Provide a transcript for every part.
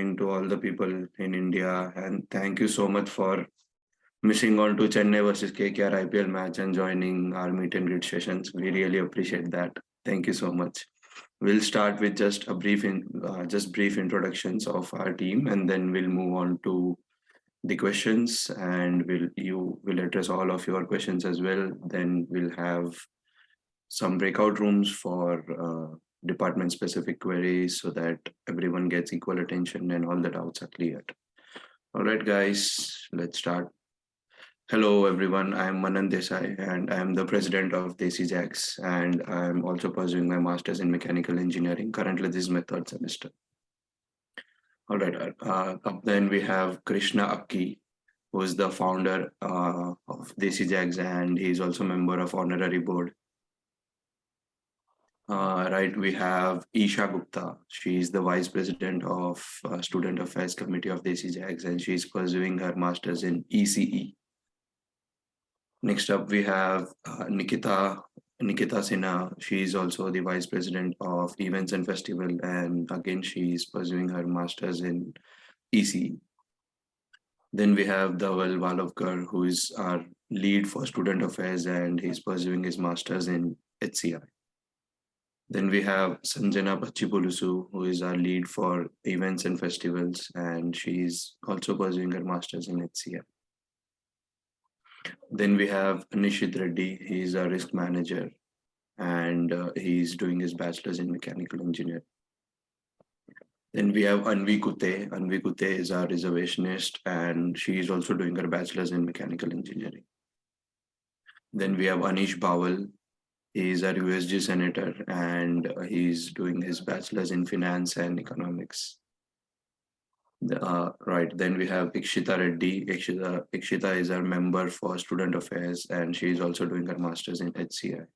To all the people in India, and thank you so much for missing on to Chennai versus KKR IPL match and joining our meet and greet sessions. We really appreciate that. Thank you so much. We'll start with just a brief introductions of our team, and then we'll move on to the questions, and you will address all of your questions as well. Then we'll have some breakout rooms for department specific queries so that everyone gets equal attention and all the doubts are cleared. All right, guys, let's start. Hello, everyone. I'm Manan Desai, and I'm the president of Desijags, and I'm also pursuing my master's in mechanical engineering. Currently, this is my third semester. All right. Up then we have Krishna Akki, who is the founder of Desijags, and he's also a member of honorary board. Right, we have Isha Gupta. She is the vice president of Student Affairs Committee of Desijags, and she is pursuing her master's in ECE. Next up, we have Nikita Sinha. She is also the vice president of Events and Festival, and again, she is pursuing her master's in ECE. Then we have Dhaval Valavkar, who is our lead for Student Affairs, and he's pursuing his master's in HCI. Then we have Sanjana Pachipulusu, who is our lead for events and festivals, and she's also pursuing her master's in HCI. Then we have Nishit Reddy. He's a risk manager, and he's doing his bachelor's in mechanical engineering. Then we have Anvi Kute. Anvi Kute is our reservationist, and she is also doing her bachelor's in mechanical engineering. Then we have Anish Bawal. He's a USG senator, and he's doing his bachelor's in finance and economics. Right, then we have Ikshita Reddy. Ikshita is our member for student affairs, and she is also doing her master's in HCI.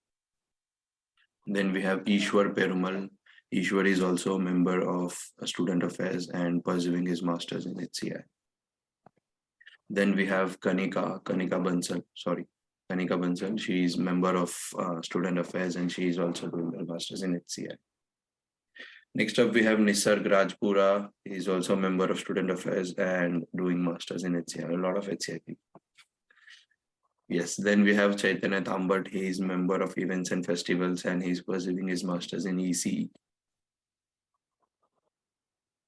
Then we have Ishwar Perumal. Ishwar is also a member of student affairs and pursuing his master's in HCI. Then we have Kanika Bansal. She is member of student affairs, and she is also doing her master's in HCI. Next up, we have Nisarg Rajpura. He is also a member of student affairs and doing masters in HCI. A lot of HCI people. Yes, then we have Chaitanya Tambat. He is member of events and festivals, and he's pursuing his masters in ECE.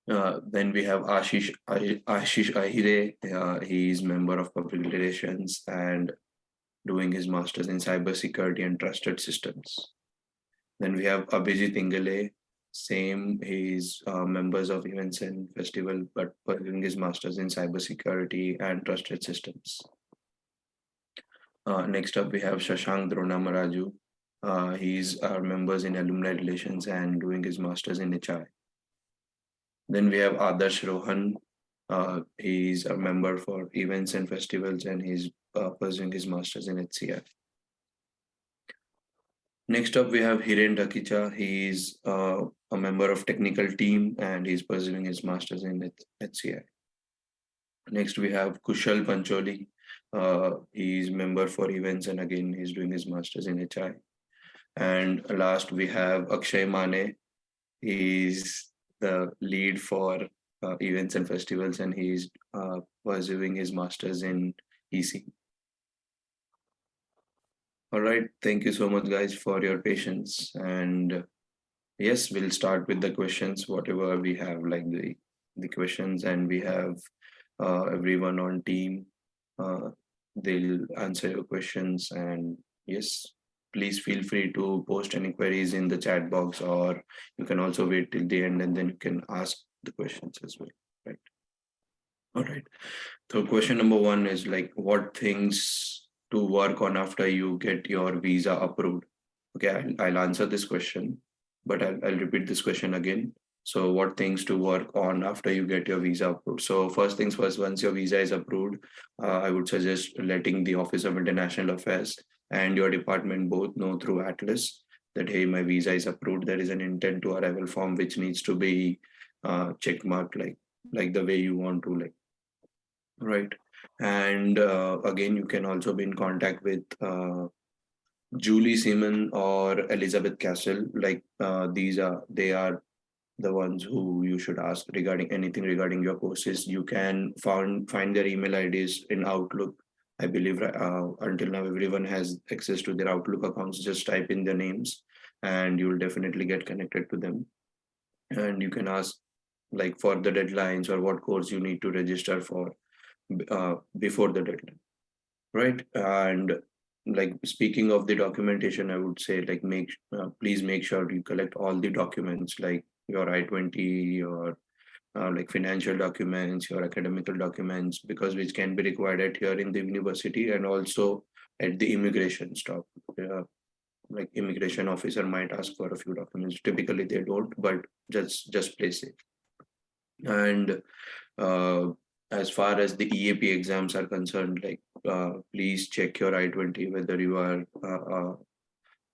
Then we have Ashish Ahire. He is member of public relations and doing his master's in cybersecurity and trusted systems. Then we have Abhijit Ingale. Same, he's members of events and festival, but pursuing his master's in cybersecurity and trusted systems. Next up, we have Shashank Dronamaraju. He's our members in alumni relations and doing his master's in HI. Then we have Adarsh Rohan. He's a member for events and festivals, and he's pursuing his master's in HCI. Next up, we have Hiren Dhakicha. He's a member of technical team, and he's pursuing his master's in HCI. Next, we have Kushal Pancholi. He's member for events, and again, he's doing his master's in HI. And last, we have Akshay Mane. He's the lead for events and festivals, and he's pursuing his master's in EC. All right, thank you so much, guys, for your patience. And yes, we'll start with the questions, whatever we have, like the questions, and we have everyone on team. They'll answer your questions, and yes, please feel free to post any queries in the chat box, or you can also wait till the end and then you can ask the questions as well, right? All right. So question number one is like, what things to work on after you get your visa approved? Okay, I'll answer this question, but I'll repeat this question again. So what things to work on after you get your visa approved? So first things first, once your visa is approved, I would suggest letting the Office of International Affairs and your department both know through Atlas that, hey, my visa is approved. There is an intent to arrival form which needs to be check marked like the way you want to, like, right? And again, you can also be in contact with Julie Seaman or Elizabeth Castle. Like they are the ones who you should ask regarding anything regarding your courses. You can find their email IDs in Outlook. I believe until now everyone has access to their Outlook accounts. Just type in their names, and you will definitely get connected to them. And you can ask like for the deadlines or what course you need to register for before the deadline, right? And like speaking of the documentation, I would say like please make sure you collect all the documents like your I-20, your like financial documents, your academical documents, because which can be required at here in the university and also at the immigration stop. Like immigration officer might ask for a few documents. Typically they don't, but just play safe. And uh, as far as the EAP exams are concerned, like please check your I-20 whether you are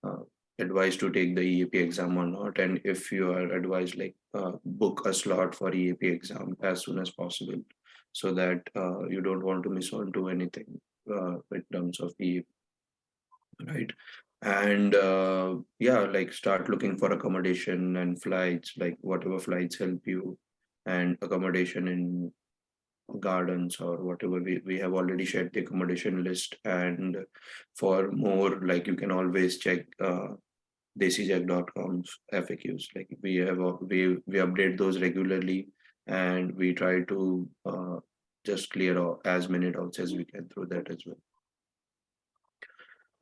uh, advised to take the EAP exam or not. And if you are advised, like book a slot for EAP exam as soon as possible, so that you don't want to miss on to anything in terms of EAP, right? And yeah, like start looking for accommodation and flights, like whatever flights help you, and accommodation in gardens or whatever. We have already shared the accommodation list, and for more, like you can always check Desijag.com's FAQs. Like we update those regularly, and we try to just clear as many doubts as we can through that as well.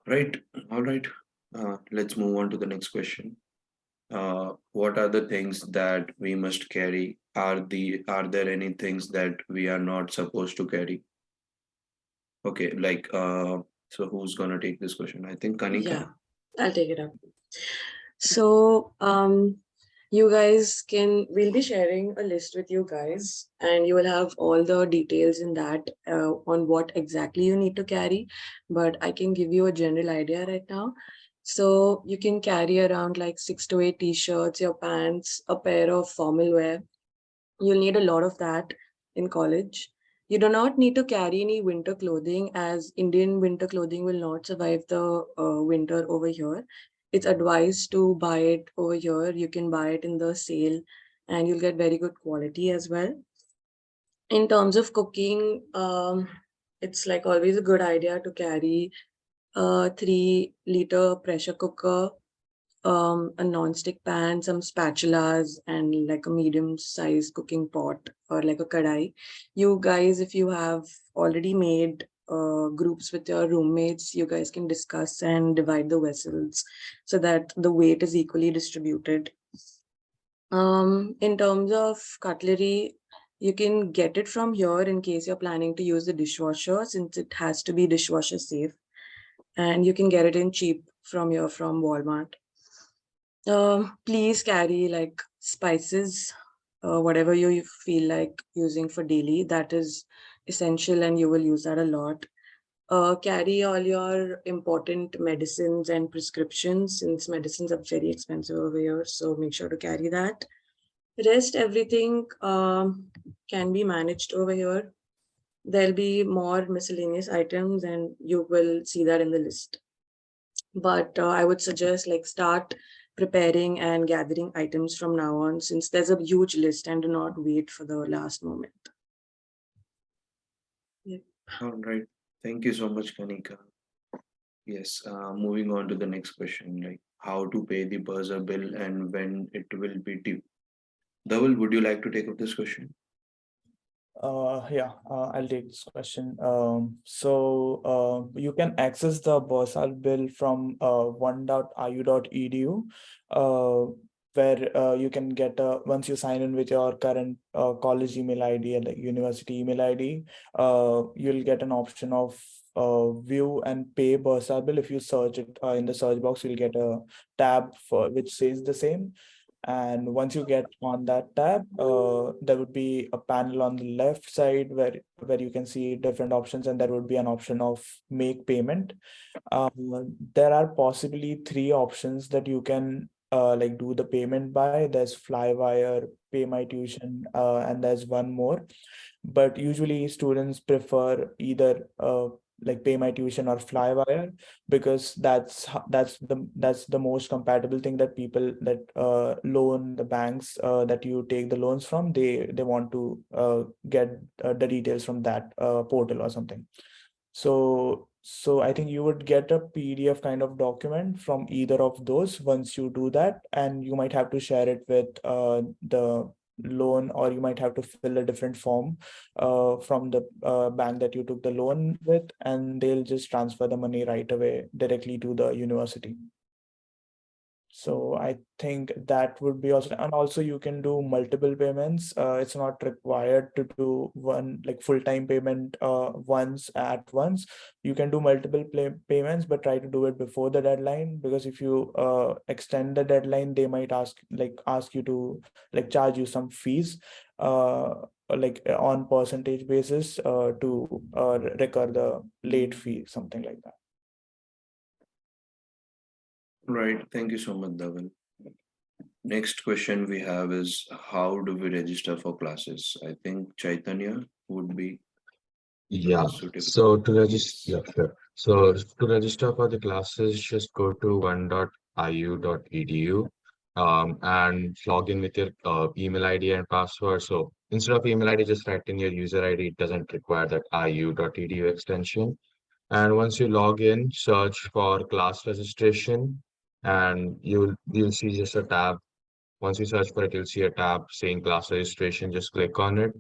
Right. All right. Let's move on to the next question. What are the things that we must carry? Are there any things that we are not supposed to carry? Okay, like so who's gonna take this question? I think Kanika. Yeah, I'll take it up. So, you guys we'll be sharing a list with you guys, and you will have all the details in that on what exactly you need to carry. But I can give you a general idea right now. So, you can carry around like 6 to 8 t-shirts, your pants, a pair of formal wear. You'll need a lot of that in college. You do not need to carry any winter clothing, as Indian winter clothing will not survive the winter over here. It's advised to buy it over here. You can buy it in the sale and you'll get very good quality as well. In terms of cooking, it's like always a good idea to carry a 3-liter pressure cooker, a non-stick pan, some spatulas, and like a medium-sized cooking pot or like a kadai. You guys, if you have already made groups with your roommates, you guys can discuss and divide the vessels so that the weight is equally distributed. In terms of cutlery, you can get it from here in case you're planning to use the dishwasher, since it has to be dishwasher safe, and you can get it in cheap from here from Walmart. Please carry like spices, whatever you feel like using for daily. That is essential and you will use that a lot. Carry all your important medicines and prescriptions, since medicines are very expensive over here. So make sure to carry that. Rest everything can be managed over here. There'll be more miscellaneous items and you will see that in the list. But I would suggest like start preparing and gathering items from now on, since there's a huge list, and do not wait for the last moment. Yeah. All right. Thank you so much, Kanika. Yes. Moving on to the next question, like how to pay the buzzer bill and when it will be due. Dhaval, would you like to take up this question? Yeah, I'll take this question. You can access the Bursar bill from one.iu.edu, where you can get once you sign in with your current college email ID and like university email ID, you'll get an option of view and pay Bursar bill. If you search it in the search box, you'll get a tab for which says the same. And once you get on that tab, there would be a panel on the left side where you can see different options, and there would be an option of make payment. There are possibly 3 options that you can like do the payment by. There's Flywire, Pay My Tuition, and there's one more. But usually students prefer either like pay my tuition or fly wire, because that's the most compatible thing that people that loan the banks that you take the loans from, they want to get the details from that portal or something. So I think you would get a PDF kind of document from either of those once you do that, and you might have to share it with the loan, or you might have to fill a different form from the bank that you took the loan with, and they'll just transfer the money right away directly to the university. So I think that would be also, and also you can do multiple payments. It's not required to do one like full-time payment once. You can do multiple payments, but try to do it before the deadline, because if you extend the deadline, they might ask you to like charge you some fees, like on percentage basis to recur the late fee, something like that. Right. Thank you so much, Dhaval. Next question we have is how do we register for classes? I think Chaitanya would be Yeah. suitable. So to register, yeah, sure. So to register for the classes, just go to one.iu.edu and log in with your email ID and password. So instead of email ID, just write in your user ID. It doesn't require that iu.edu extension. And once you log in, search for class registration, and you'll see just a tab. Once you search for it, you'll see a tab saying class registration. Just click on it.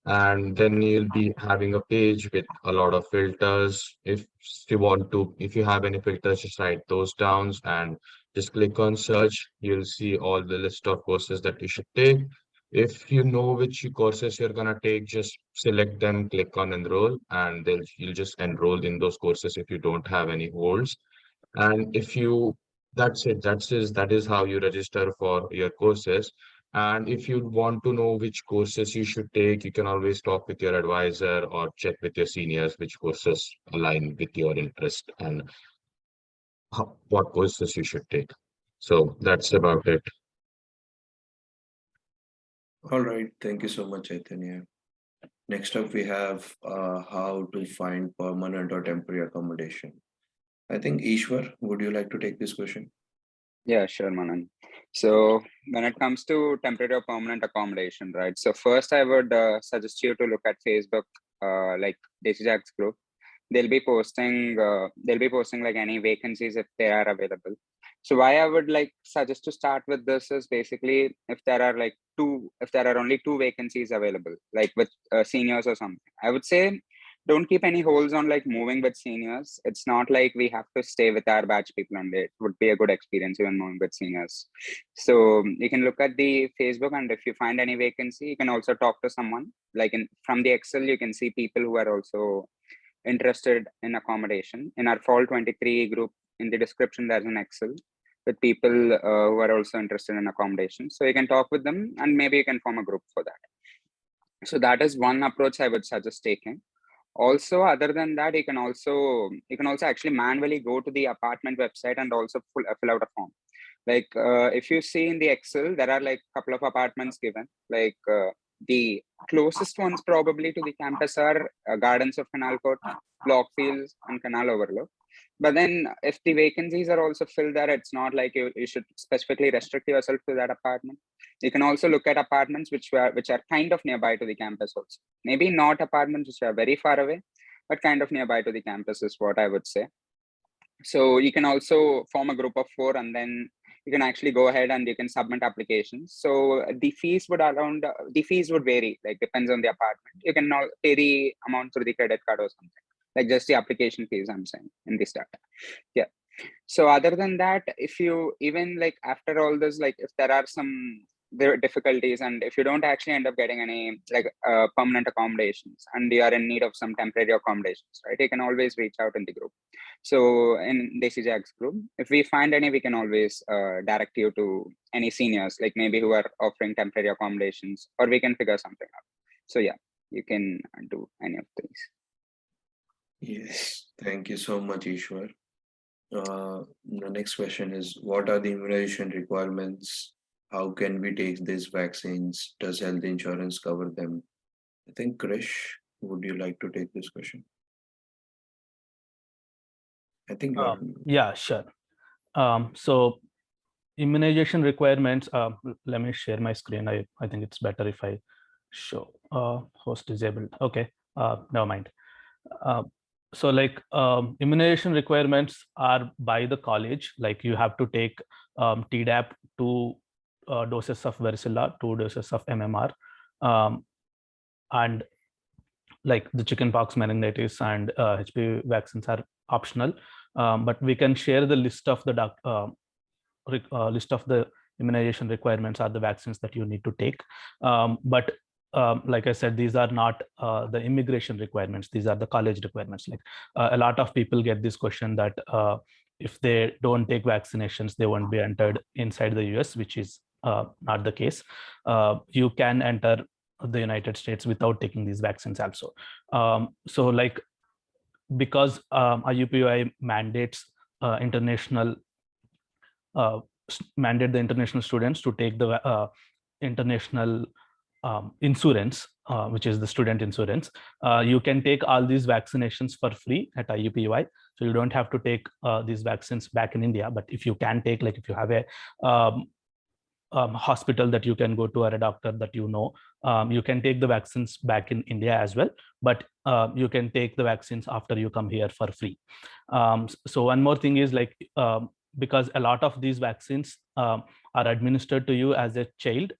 And then you'll be having a page with a lot of filters. If you have any filters, just write those down and just click on search. You'll see all the list of courses that you should take. If you know which courses you're gonna take, just select them, click on enroll, and you'll just enroll in those courses if you don't have any holds. And if you that's it. That is how you register for your courses. And if you want to know which courses you should take, you can always talk with your advisor or check with your seniors which courses align with your interest and what courses you should take. So that's about it. All right. Thank you so much, Chaitanya. Next up, we have how to find permanent or temporary accommodation. I think Ishwar, would you like to take this question? Yeah, sure, Manan. So when it comes to temporary or permanent accommodation, right? So first, I would suggest you to look at Facebook, like Desijags group. They'll be posting like any vacancies if they are available. So why I would like suggest to start with this is basically if there are only two vacancies available, like with seniors or something, I would say don't keep any holes on like moving with seniors. It's not like we have to stay with our batch people only. It would be a good experience even moving with seniors. So you can look at the Facebook, and if you find any vacancy, you can also talk to someone. Like from the Excel, you can see people who are also interested in accommodation. In our fall 23 group, in the description, there's an Excel with people who are also interested in accommodation. So you can talk with them, and maybe you can form a group for that. So that is one approach I would suggest taking. Also, other than that, you can also actually manually go to the apartment website and also fill out a form. Like if you see in the Excel, there are like a couple of apartments given. Like the closest ones probably to the campus are Gardens of Canal Court, Blockfields, and Canal Overlook. But then if the vacancies are also filled there, it's not like you should specifically restrict yourself to that apartment. You can also look at apartments which are kind of nearby to the campus also. Maybe not apartments which are very far away, but kind of nearby to the campus is what I would say. So you can also form a group of 4, and then you can actually go ahead and you can submit applications. So the fees would vary, like depends on the apartment. You can now pay the amount through the credit card or something, like just the application fees I'm saying in this data. Yeah. So other than that, if you even like after all this, like if there are difficulties, and if you don't actually end up getting any like permanent accommodations and you are in need of some temporary accommodations, right, you can always reach out in the group. So in Desijags group, if we find any, we can always direct you to any seniors, like maybe who are offering temporary accommodations, or we can figure something out. So yeah, you can do any of these. Yes. Thank you so much, Ishwar. The next question is what are the immunization requirements? How can we take these vaccines? Does health insurance cover them? I think Krish, would you like to take this question? I think you're Yeah, sure. So immunization requirements, let me share my screen. I think it's better if I show host disabled. Okay, never mind. So like immunization requirements are by the college, like you have to take Tdap, 2 doses of varicella, 2 doses of MMR, and like the chickenpox, meningitis, and HPV vaccines are optional. But we can share the list of the list of the immunization requirements are the vaccines that you need to take. But like I said, these are not the immigration requirements. These are the college requirements. Like a lot of people get this question that if they don't take vaccinations, they won't be entered inside the US, which is not the case. You can enter the United States without taking these vaccines also. So like, because IUPUI mandates international mandate the international students to take the international insurance, which is the student insurance. You can take all these vaccinations for free at IUPUI. So you don't have to take these vaccines back in India. But if you can take, like if you have a hospital that you can go to or a doctor that you know, you can take the vaccines back in India as well. But you can take the vaccines after you come here for free. So one more thing is like, because a lot of these vaccines are administered to you as a child,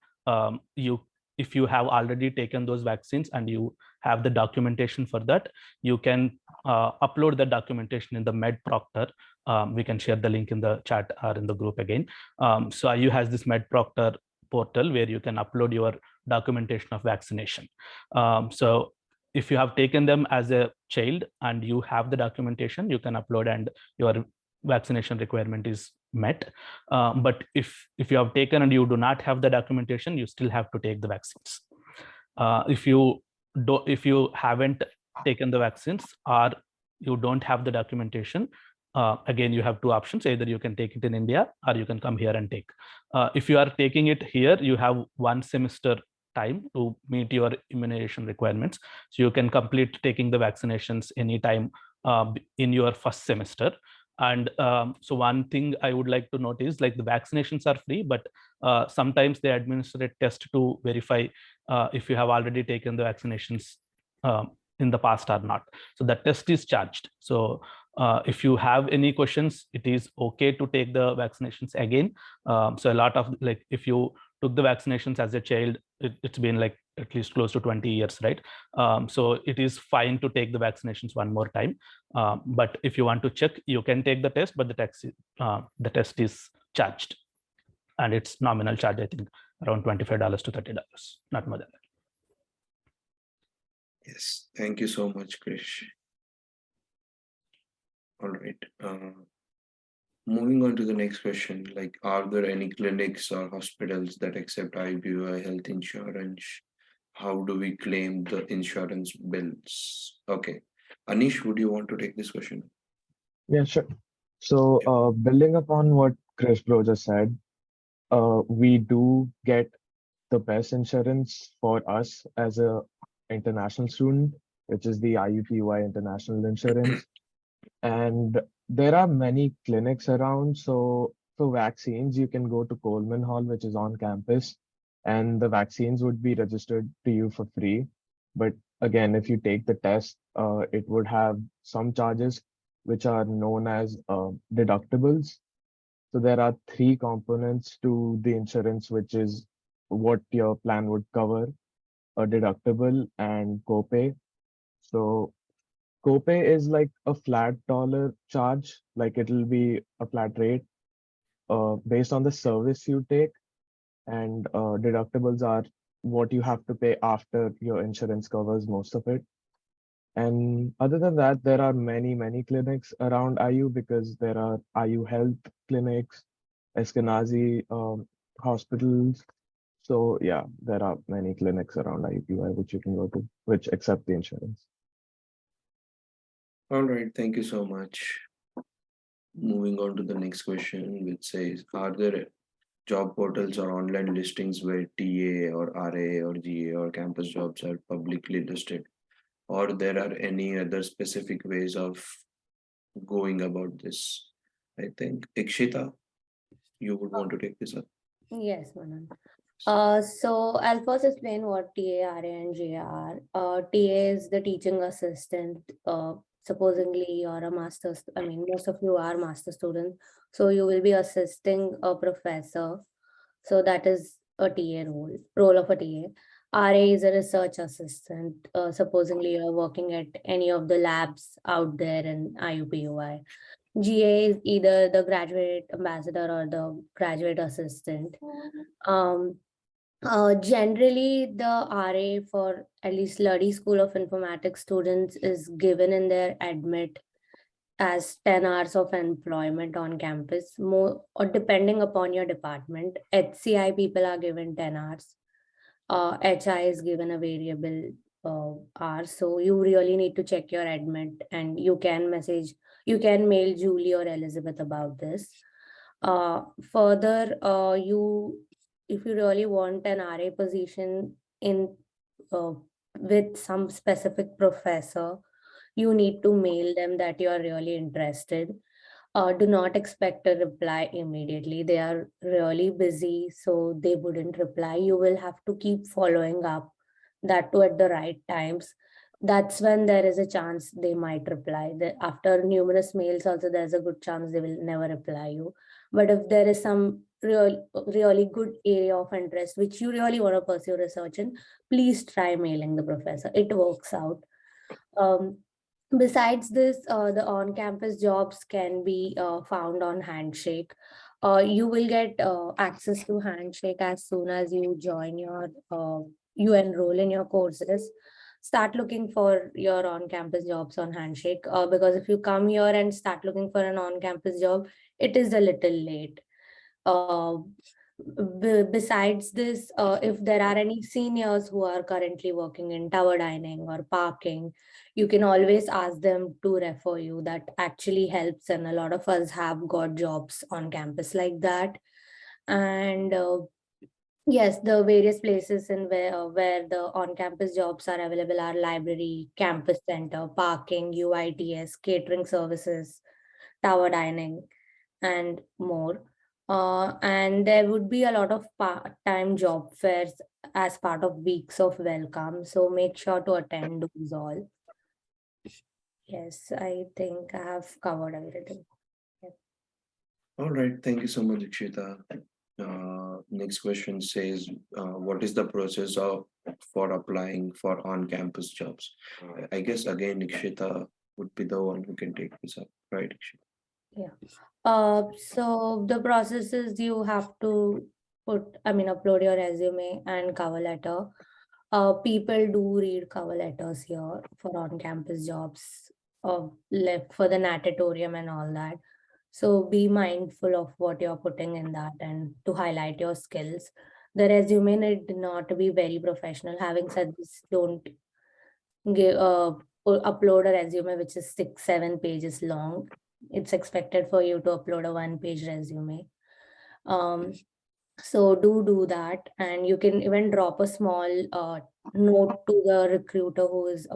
if you have already taken those vaccines and you have the documentation for that, you can upload the documentation in the MedProctor. We can share the link in the chat or in the group again. So IU has this MedProctor portal where you can upload your documentation of vaccination. So if you have taken them as a child and you have the documentation, you can upload and your vaccination requirement is met. But if you have taken and you do not have the documentation, you still have to take the vaccines. If you haven't taken the vaccines or you don't have the documentation, again, you have two options. Either you can take it in India or you can come here and take. If you are taking it here, you have 1 semester time to meet your immunization requirements. So you can complete taking the vaccinations anytime in your first semester. And so one thing I would like to note is like the vaccinations are free, but sometimes they administer a test to verify if you have already taken the vaccinations in the past or not. So that test is charged. So if you have any questions, it is okay to take the vaccinations again. So a lot of like, if you took the vaccinations as a child, it's been like at least close to 20 years, right? So it is fine to take the vaccinations one more time. But if you want to check, you can take the test, but the test is charged. And it's nominal charge, I think, around $25 to $30, not more than that. Yes, thank you so much, Krish. All right. Moving on to the next question, like, are there any clinics or hospitals that accept IUPUI health insurance? How do we claim the insurance bills? Okay. Anish, would you want to take this question? Yeah, sure. So, building upon what Chris Bro just said, we do get the best insurance for us as a international student, which is the IUPUI International Insurance. And there are many clinics around. So for vaccines, you can go to Coleman Hall, which is on campus, and the vaccines would be registered to you for free. But again, if you take the test, it would have some charges, which are known as deductibles. So there are 3 components to the insurance, which is what your plan would cover: a deductible and copay. So copay is like a flat dollar charge, like it'll be a flat rate based on the service you take, and deductibles are what you have to pay after your insurance covers most of it. And other than that, there are many clinics around IU because there are IU health clinics, Eskenazi hospitals. So yeah, there are many clinics around IUPUI which you can go to, which accept the insurance. All right, thank you so much. Moving on to the next question, which says, are there job portals or online listings where TA or RA or GA or campus jobs are publicly listed? Or there are any other specific ways of going about this? I think Ikshita, you would want to take this up. Yes, Manan. So I'll first explain what TA, RA, and GA are. TA is the teaching assistant. Supposedly you're a master's, I mean, most of you are master students. So you will be assisting a professor. So that is a TA role of a TA. RA is a research assistant. Supposedly you're working at any of the labs out there in IUPUI. GA is either the graduate ambassador or the graduate assistant. Um, Generally, the RA for at least Luddy School of Informatics students is given in their admit as 10 hours of employment on campus, more or depending upon your department. HCI people are given 10 hours. HI is given a variable hour. So you really need to check your admit, and you can mail Julie or Elizabeth about this. Further, if you really want an RA position in with some specific professor, you need to mail them that you are really interested. Do not expect a reply immediately. They are really busy, so they wouldn't reply. You will have to keep following up, that too at the right times. That's when there is a chance they might reply. After numerous mails, also there's a good chance they will never reply you. But if there is some really good area of interest which you really want to pursue research in, please try mailing the professor. It works out. Um, Besides this, the on-campus jobs can be found on Handshake. You will get access to Handshake as soon as you enroll in your courses. Start looking for your on-campus jobs on Handshake, because if you come here and start looking for an on-campus job, it is a little late. Uh, Besides this, if there are any seniors who are currently working in tower dining or parking, you can always ask them to refer you. That actually helps, and a lot of us have got jobs on campus like that. And yes, the various places in where the on-campus jobs are available are library, campus center, parking, UITS, catering services, tower dining, and more. And there would be a lot of part-time job fairs as part of weeks of welcome. So make sure to attend those all. Yes, I think I have covered everything. All right, thank you so much, Ikshita. Next question says, what is the process for applying for on-campus jobs? I guess again, Ikshita would be the one who can take this up, right, Ikshita? Yeah. So the process is you have to upload your resume and cover letter. People do read cover letters here for on-campus jobs, left for the natatorium and all that. So be mindful of what you're putting in that and to highlight your skills. The resume need not be very professional. Having said this, don't upload a resume which is 6-7 pages long. It's expected for you to upload a 1-page resume. So do that, and you can even drop a small note to the recruiter who is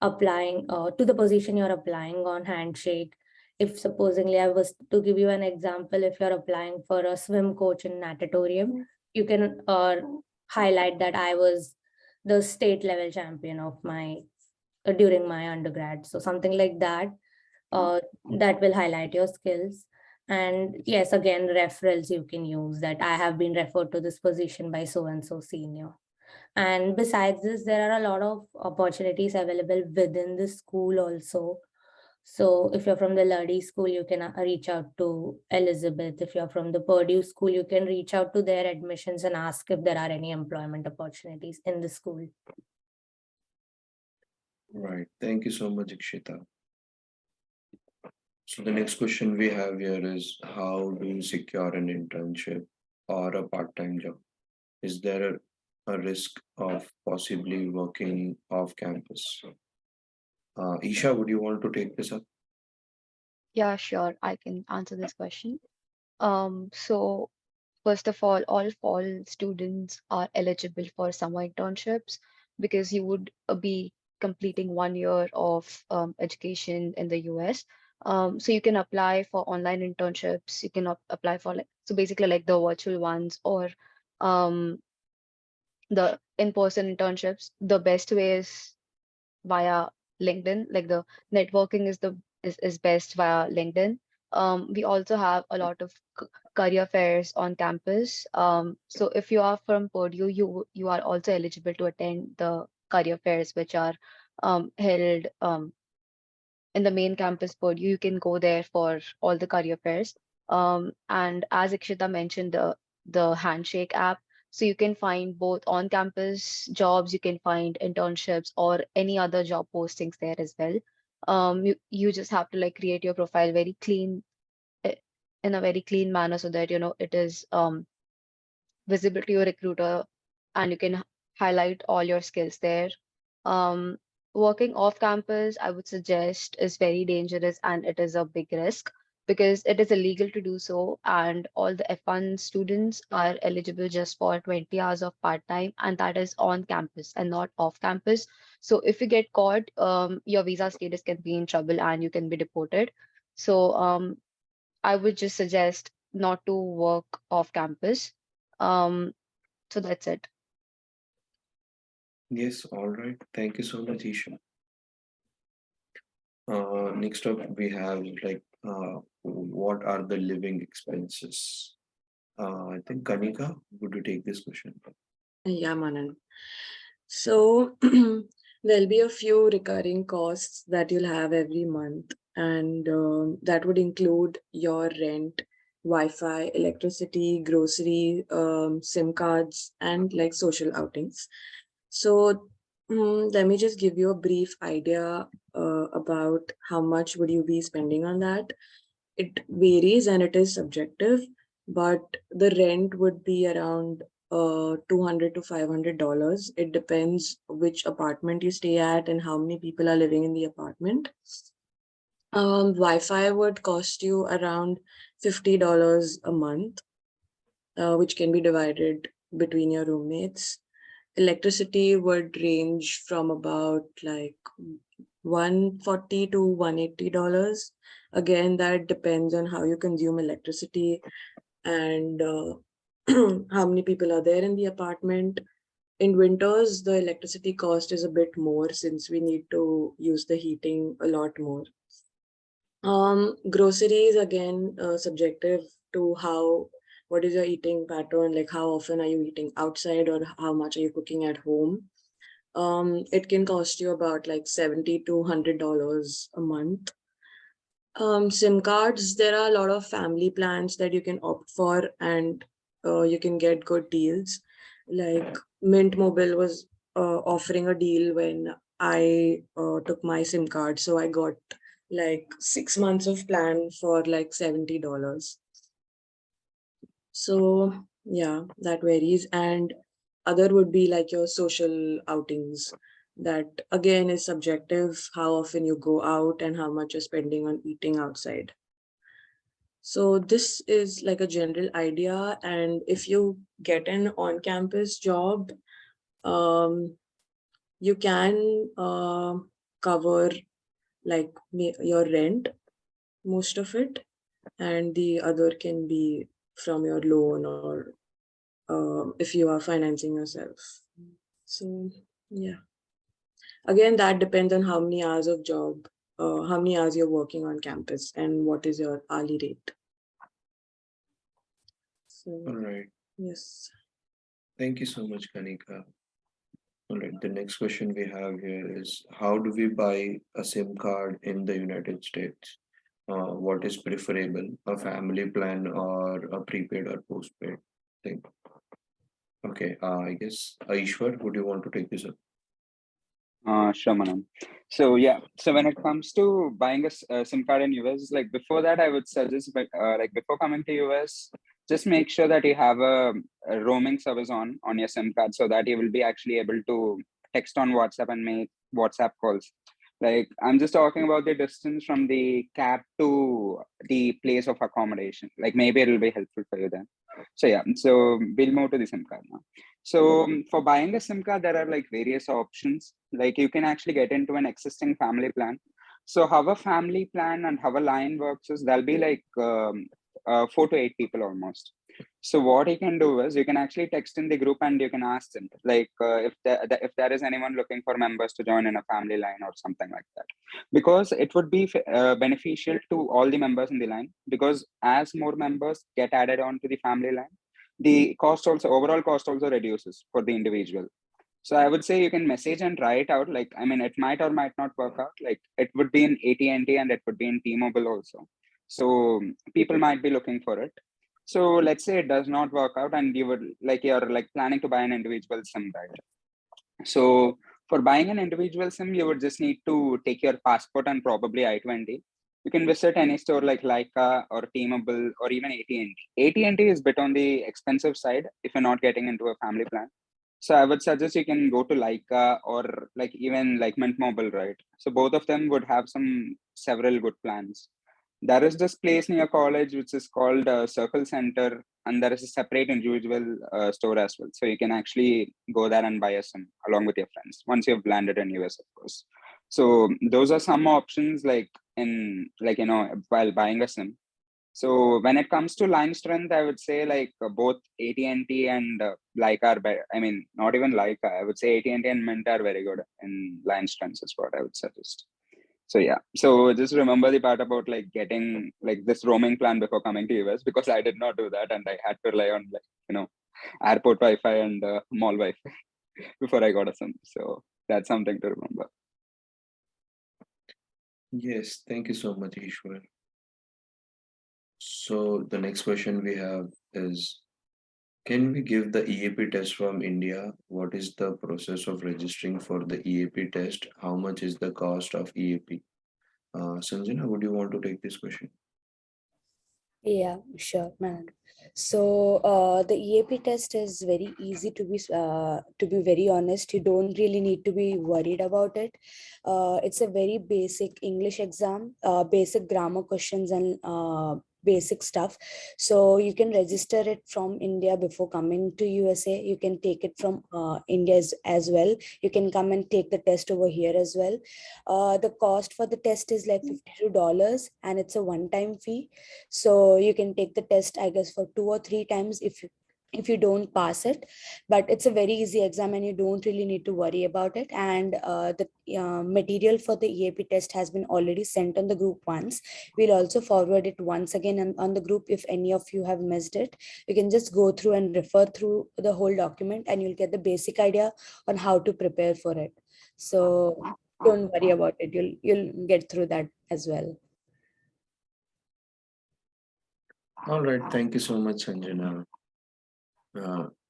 applying to the position you're applying on Handshake. If supposedly I was to give you an example, if you're applying for a swim coach in natatorium, you can highlight that I was the state level champion of my during my undergrad. So something like that, that will highlight your skills. And yes, again, referrals you can use, that I have been referred to this position by so and so senior. And besides this, there are a lot of opportunities available within the school also. So if you're from the Luddy school, you can reach out to Elizabeth. If you're from the Purdue school, you can reach out to their admissions and ask if there are any employment opportunities in the school. Right, thank you so much, Ikshita. So the next question we have here is, how do you secure an internship or a part-time job? Is there a risk of possibly working off campus? Isha, would you want to take this up? Yeah, sure. I can answer this question. So first of all fall students are eligible for summer internships because you would be completing 1 year of education in the US. So you can apply for online internships. You can apply for so basically like the virtual ones or um, the in-person internships. The best way is via LinkedIn. Like the networking is best via LinkedIn. We also have a lot of career fairs on campus. So if you are from Purdue, you are also eligible to attend the career fairs which are held in the main campus Purdue. You can go there for all the career fairs. And as Ikshita mentioned, the Handshake app. So you can find both on-campus jobs, you can find internships or any other job postings there as well. You just have to like create your profile very clean in a very clean manner so that it is visible to your recruiter and you can highlight all your skills there. Um, Working off campus, I would suggest, is very dangerous and it is a big risk because it is illegal to do so. And all the F1 students are eligible just for 20 hours of part-time, and that is on campus and not off campus. So if you get caught, your visa status can be in trouble and you can be deported. So I would just suggest not to work off campus. Um, so that's it. Yes, all right. Thank you so much, Isha. Next up, we have what are the living expenses? I think Kanika, would you take this question? Yeah, Manan. So there'll be a few recurring costs that you'll have every month, and that would include your rent, Wi-Fi, electricity, grocery, SIM cards, and like social outings. So let me just give you a brief idea about how much would you be spending on that. It varies and it is subjective, but the rent would be around $200 to $500. It depends which apartment you stay at and how many people are living in the apartment. Wi-Fi would cost you around $50 a month, which can be divided between your roommates. Electricity would range from about like $140 to $180. Again, that depends on how you consume electricity and how many people are there in the apartment. In winters, the electricity cost is a bit more since we need to use the heating a lot more. Groceries, again, subjective to what is your eating pattern, like how often are you eating outside or how much are you cooking at home. It can cost you about like $70 to $100 a month. SIM cards, there are a lot of family plans that you can opt for and you can get good deals. Like Mint Mobile was offering a deal when I took my SIM card. So I got like 6 months of plan for like $70. So yeah, that varies. And other would be like your social outings. That again is subjective, how often you go out and how much you're spending on eating outside. So this is like a general idea. And if you get an on-campus job, you can cover like your rent, most of it, and the other can be from your loan or if you are financing yourself. So yeah, again, that depends on how many hours of job, how many hours you're working on campus and what is your hourly rate. So All right. yes. Thank you so much, Kanika. All right. The next question we have here is how do we buy a SIM card in the United States? What is preferable, a family plan or a prepaid or postpaid thing? Okay. I guess Aishwar, would you want to take this up? Sure, Manan. So yeah, so when it comes to buying a SIM card in US, like before that, I would suggest, but like before coming to US, just make sure that you have a roaming service on your SIM card so that you will be actually able to text on WhatsApp and make WhatsApp calls. Like I'm just talking about the distance from the cab to the place of accommodation. Like maybe it'll be helpful for you then. So yeah, so we'll move to the SIM card now. So for buying a SIM card, there are like various options. Like you can actually get into an existing family plan. So how a family plan and how a line works is there'll be like 4 to 8 people almost. So what you can do is you can actually text in the group and you can ask them like if there is anyone looking for members to join in a family line or something like that, because it would be beneficial to all the members in the line, because as more members get added on to the family line, the cost also, overall cost also reduces for the individual. So I would say you can message and try it out. Like, I mean, it might or might not work out. Like it would be in AT&T and it would be in T-Mobile also. So people might be looking for it. So let's say it does not work out and you would like, you're like planning to buy an individual SIM, right? So for buying an individual SIM, you would just need to take your passport and probably I-20. You can visit any store like Leica or T-Mobile or even AT&T. AT&T is a bit on the expensive side if you're not getting into a family plan. So I would suggest you can go to Leica or like even like Mint Mobile, right? So both of them would have some several good plans. There is this place near college which is called Circle Center, and there is a separate individual store as well. So you can actually go there and buy a SIM along with your friends once you've landed in US, of course. So those are some options like in like while buying a SIM. So when it comes to line strength, I would say like both AT&T and Leica are better. I mean, not even Leica. I would say AT&T and Mint are very good in line strengths is what I would suggest. So yeah, so just remember the part about like getting like this roaming plan before coming to US, because I did not do that and I had to rely on like airport Wi-Fi and mall Wi-Fi before I got a SIM. So that's something to remember. Yes, thank you so much, Ishwar. So the next question we have is, can we give the EAP test from India? What is the process of registering for the EAP test? How much is the cost of EAP? Sanjana, would you want to take this question? Yeah, sure, man. So the EAP test is very easy to be very honest. You don't really need to be worried about it. It's a very basic English exam, basic grammar questions and basic stuff. So you can register it from India before coming to USA. You can take it from India as well. You can come and take the test over here as well. The cost for the test is like $52 and it's a one-time fee. So you can take the test, I guess, for 2 or 3 times if you don't pass it, but it's a very easy exam and you don't really need to worry about it. And the material for the EAP test has been already sent on the group once. We'll also forward it once again on the group. If any of you have missed it, you can just go through and refer through the whole document and you'll get the basic idea on how to prepare for it. So don't worry about it, you'll get through that as well. All right, thank you so much, Sanjana.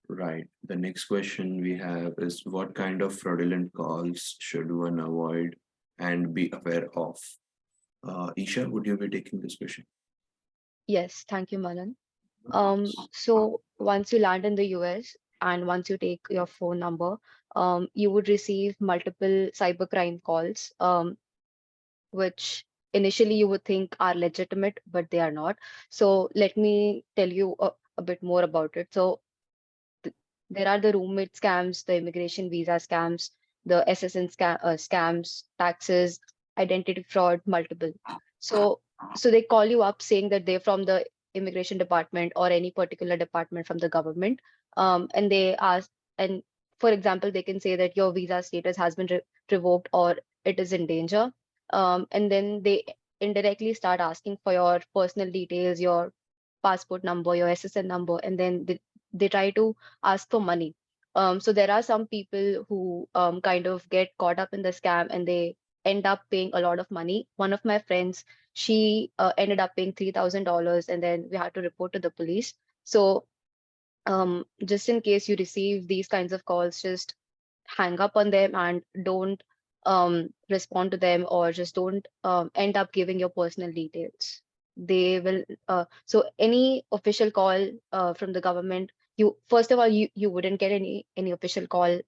Right, the next question we have is, what kind of fraudulent calls should one avoid and be aware of? Isha, would you be taking this question? Yes, thank you, Manan. So once you land in the US and once you take your phone number, you would receive multiple cybercrime calls, which initially you would think are legitimate, but they are not. So let me tell you a bit more about it. So there are the roommate scams, the immigration visa scams, the scams, taxes, identity fraud, multiple. So they call you up saying that they're from the immigration department or any particular department from the government, and they ask, and for example, they can say that your visa status has been revoked or it is in danger, and then they indirectly start asking for your personal details, your passport number, your SSN number, and then they try to ask for money. So there are some people who kind of get caught up in the scam and they end up paying a lot of money. One of my friends, she ended up paying $3,000 and then we had to report to the police. So just in case you receive these kinds of calls, just hang up on them and don't respond to them, or just don't end up giving your personal details. They will so any official call from the government, you first of all, you wouldn't get any official call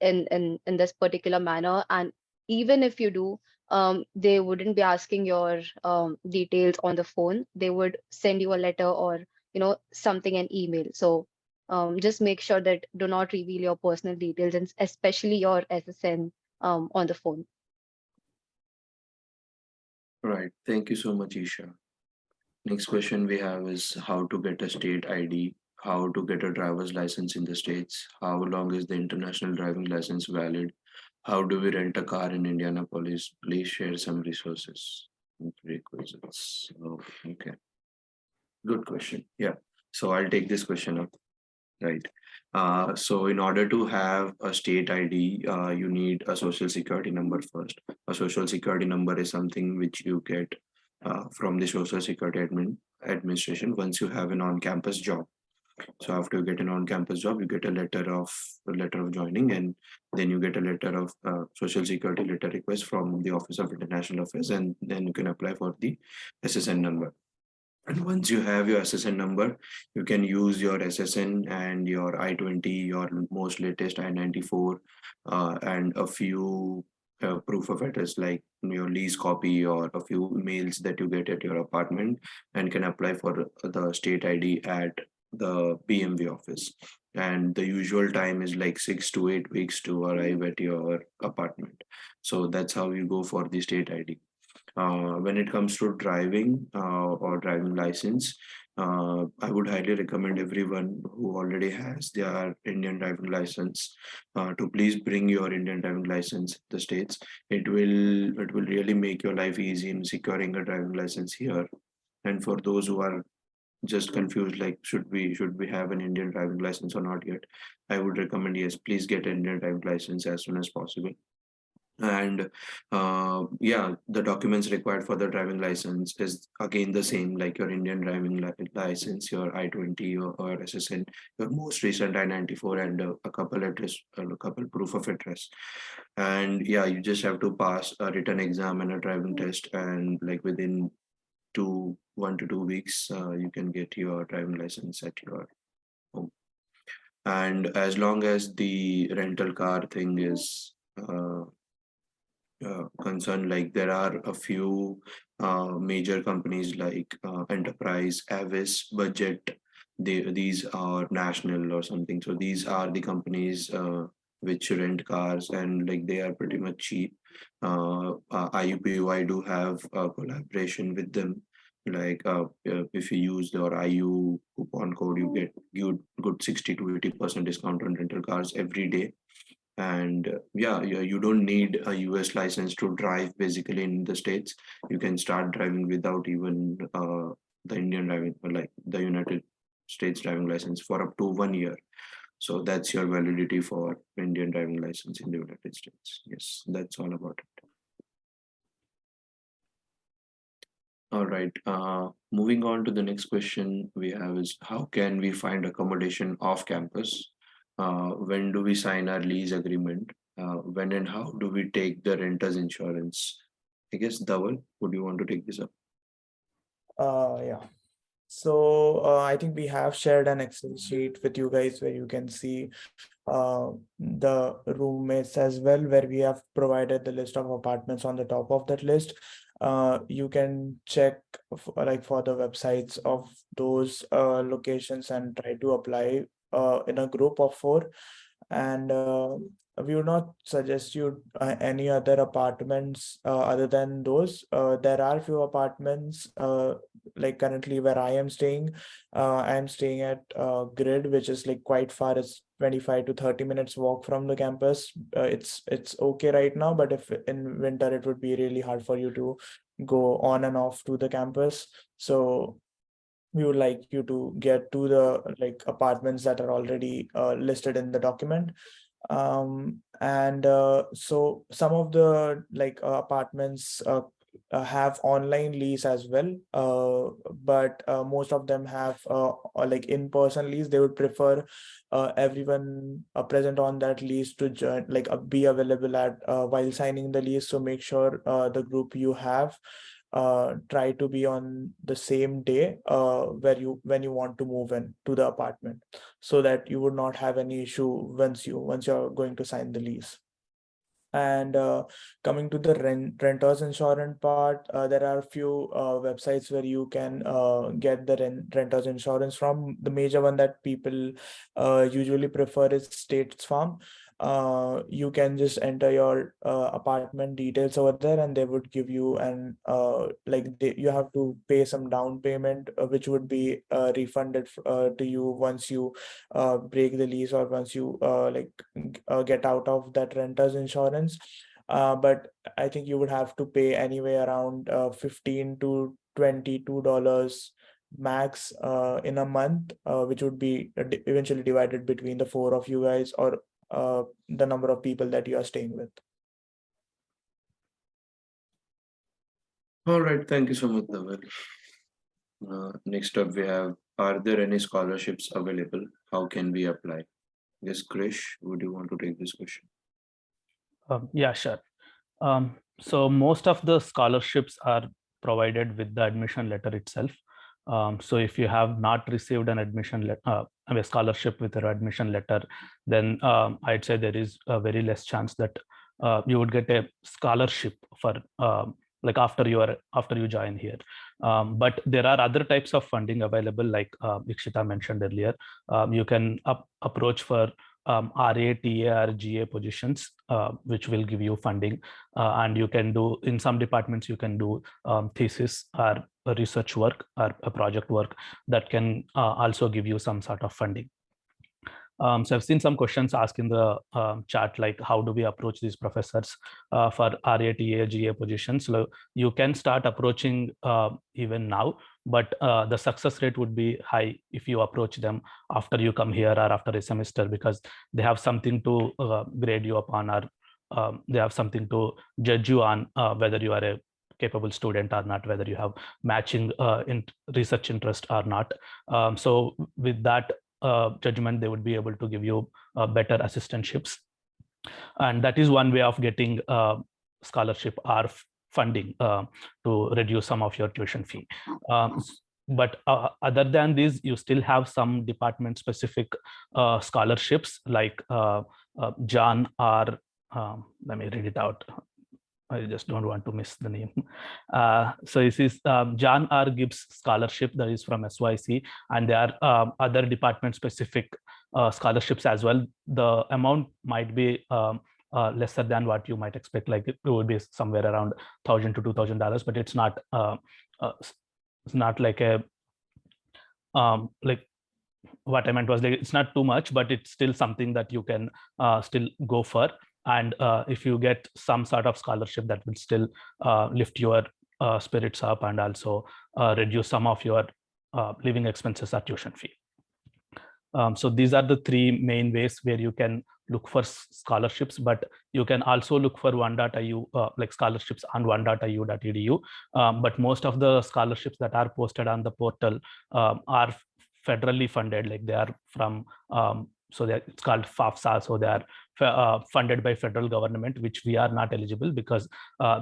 in this particular manner, and even if you do, they wouldn't be asking your details on the phone. They would send you a letter or something, an email. So Just make sure that do not reveal your personal details, and especially your SSN on the phone. Right. Thank you so much, Isha. Next question we have is how to get a state ID, how to get a driver's license in the States, how long is the international driving license valid, how do we rent a car in Indianapolis? Please share some resources. Prerequisites. Oh, okay. Good question. Yeah. So I'll take this question up. Right. So in order to have a state ID, you need a social security number first. A social security number is something which you get from the social security administration once you have an on-campus job. So after you get an on-campus job, you get a letter of joining, and then you get a letter of social security letter request from the Office of International Affairs, and then you can apply for the SSN number. And once you have your SSN number, you can use your SSN and your I-20, your most latest I-94, and a few proof of address like your lease copy or a few mails that you get at your apartment, and can apply for the state ID at the PMV office. And the usual time is like 6 to 8 weeks to arrive at your apartment. So that's how you go for the state ID. When it comes to driving or driving license, I would highly recommend everyone who already has their Indian driving license to please bring your Indian driving license to the States. It will really make your life easy in securing a driving license here. And for those who are just confused, like should we have an Indian driving license or not yet, I would recommend, yes, please get an Indian driving license as soon as possible. And yeah, the documents required for the driving license is again the same, like your Indian driving license, your I-20 or SSN, your most recent I-94, and a couple proof of address. And yeah, you just have to pass a written exam and a driving test, and like within 1 to 2 weeks, you can get your driving license at your home. And as long as the rental car thing is concerned, like there are a few major companies like Enterprise, Avis, Budget. These are national or something. So these are the companies which rent cars, and like they are pretty much cheap. IUPUI do have a collaboration with them. Like if you use your IU coupon code, you get good 60 to 80% discount on rental cars every day. And yeah, you don't need a US license to drive basically in the States. You can start driving without even the Indian driving, or like the United States driving license, for up to 1 year. So that's your validity for Indian driving license in the United States. Yes, that's all about it. All right, moving on to the next question we have is, how can we find accommodation off campus? When do we sign our lease agreement? When and how do we take the renter's insurance? I guess, Dhaval, would you want to take this up? Yeah. So I think we have shared an Excel sheet with you guys where you can see the roommates as well, where we have provided the list of apartments on the top of that list. You can check for the websites of those locations and try to apply in a group of 4. And we would not suggest you any other apartments other than those. There are few apartments like currently where I am staying. I am staying at Grid, which is like quite far. It's 25 to 30 minutes walk from the campus. It's okay right now, but if in winter it would be really hard for you to go on and off to the campus. So we would like you to get to the apartments that are already listed in the document. And so some of the apartments have online lease as well, but most of them have in-person lease. They would prefer everyone present on that lease to join, be available at while signing the lease. So make sure the group you have try to be on the same day when you want to move in to the apartment, so that you would not have any issue once you're going to sign the lease. And coming to the renters insurance part, there are a few websites where you can get the renters insurance from. The major one that people usually prefer is States Farm. You can just enter your apartment details over there, and they would give you an you have to pay some down payment, which would be refunded to you once you break the lease, or once you get out of that renter's insurance. But I think you would have to pay anywhere around $15 to $22 max in a month, which would be eventually divided between the four of you guys, or the number of people that you are staying with. All right, thank you so much, Dhaval. Next up, we have, are there any scholarships available? How can we apply? Yes, Krish, would you want to take this question? Yeah, sure. So most of the scholarships are provided with the admission letter itself. So if you have not received an admission letter, a scholarship with your admission letter, then I'd say there is a very less chance that you would get a scholarship for like after you join here. But there are other types of funding available, like Ikshita mentioned earlier. You can approach for RA, TA, or GA positions, which will give you funding. And you can do, in some departments, you can do thesis or a research work or a project work that can also give you some sort of funding. So I've seen some questions asked in the chat, like how do we approach these professors for RA, TA, GA positions? So you can start approaching even now, but the success rate would be high if you approach them after you come here or after a semester, because they have something to grade you upon, or they have something to judge you on, whether you are a capable student or not, whether you have matching in research interest or not. So with that judgment, they would be able to give you better assistantships. And that is one way of getting scholarship or funding to reduce some of your tuition fee. But other than this, you still have some department specific scholarships, like John R. Let me read it out. I just don't want to miss the name. So this is John R. Gibbs Scholarship, that is from SYC, and there are other department specific scholarships as well. The amount might be lesser than what you might expect, like it would be somewhere around $1,000 to $2,000, but it's not like a like what I meant was, like, it's not too much, but it's still something that you can still go for. And if you get some sort of scholarship, that will still lift your spirits up, and also reduce some of your living expenses or tuition fee. So these are the three main ways where you can look for scholarships, but you can also look for 1.iu, like scholarships on 1.iu.edu. But most of the scholarships that are posted on the portal are federally funded, like they are from, so it's called FAFSA, so they are funded by federal government, which we are not eligible, because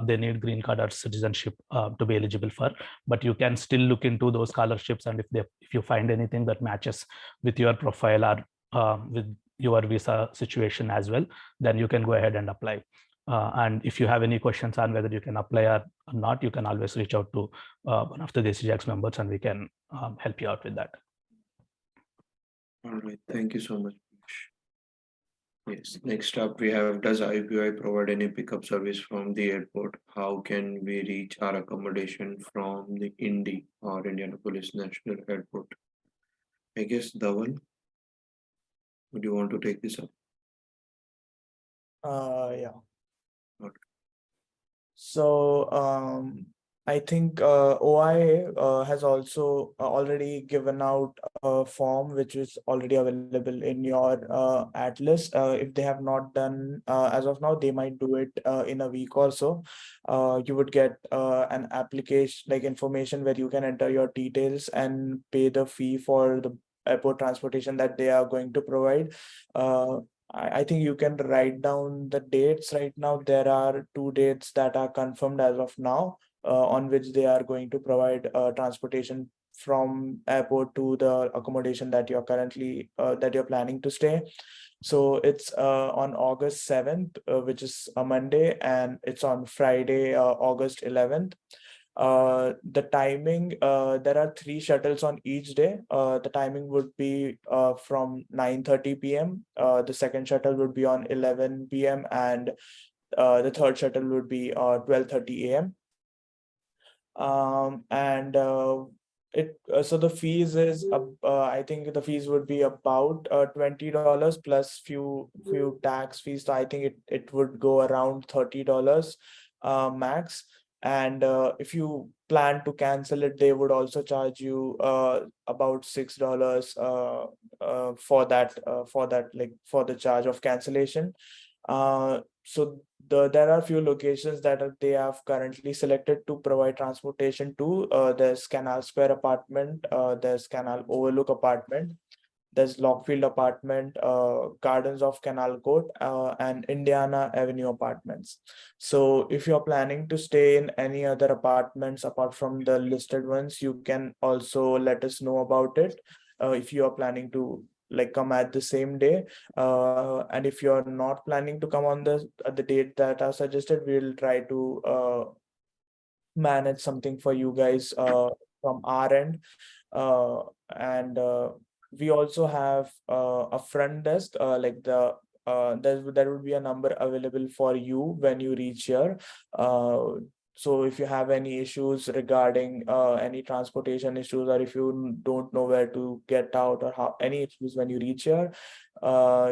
they need green card or citizenship to be eligible for. But you can still look into those scholarships, and if you find anything that matches with your profile or with your visa situation as well, then you can go ahead and apply. And if you have any questions on whether you can apply or not, you can always reach out to one of the Desijags members, and we can help you out with that. All right, thank you so much. Yes, next up we have, does IUPUI provide any pickup service from the airport? How can we reach our accommodation from the Indy or Indianapolis National Airport? I guess, Dhaval, would you want to take this up? Yeah. Okay. So I think OIA has also already given out a form which is already available in your Atlas. If they have not done as of now, they might do it in a week or so. You would get an application, like information, where you can enter your details and pay the fee for the airport transportation that they are going to provide. I think you can write down the dates right now. There are 2 dates that are confirmed as of now, on which they are going to provide transportation from airport to the accommodation that you're currently that you're planning to stay. So it's on August 7th, which is a Monday, and it's on Friday, August 11th. The timing, there are 3 shuttles on each day. The timing would be from 9:30 p.m. The second shuttle would be on 11 p.m. and the third shuttle would be 12:30 a.m. And it so the fees is I think the fees would be about $20 plus few tax fees. So I think it would go around $30 max. And if you plan to cancel it, they would also charge you about $6 for that, like for the charge of cancellation. So there are few locations that they have currently selected to provide transportation to. There's Canal Square apartment, there's Canal Overlook apartment, there's Lockfield apartment, Gardens of Canal Court, and Indiana Avenue apartments. So if you're planning to stay in any other apartments apart from the listed ones, you can also let us know about it. If you are planning to like come at the same day, and if you're not planning to come on the date that are suggested, we'll try to manage something for you guys from our end. And we also have a front desk, like there would be a number available for you when you reach here. So if you have any issues regarding any transportation issues, or if you don't know where to get out, or how any issues when you reach here,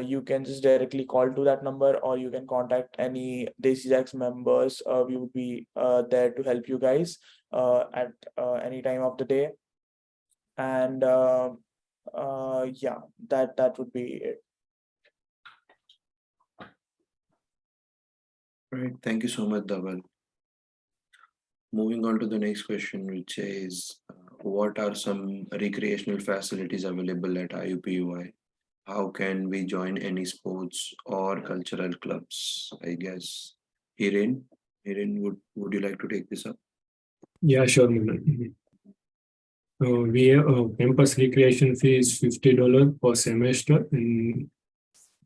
you can just directly call to that number, or you can contact any Desijags members. We would be there to help you guys at any time of the day. And yeah, that would be it. Right. Thank you so much, Dhaval. Moving on to the next question, which is what are some recreational facilities available at IUPUI? How can we join any sports or cultural clubs? I guess Hiren, would you like to take this up? Yeah, sure, Manan. We have campus recreation fee is $50 per semester, and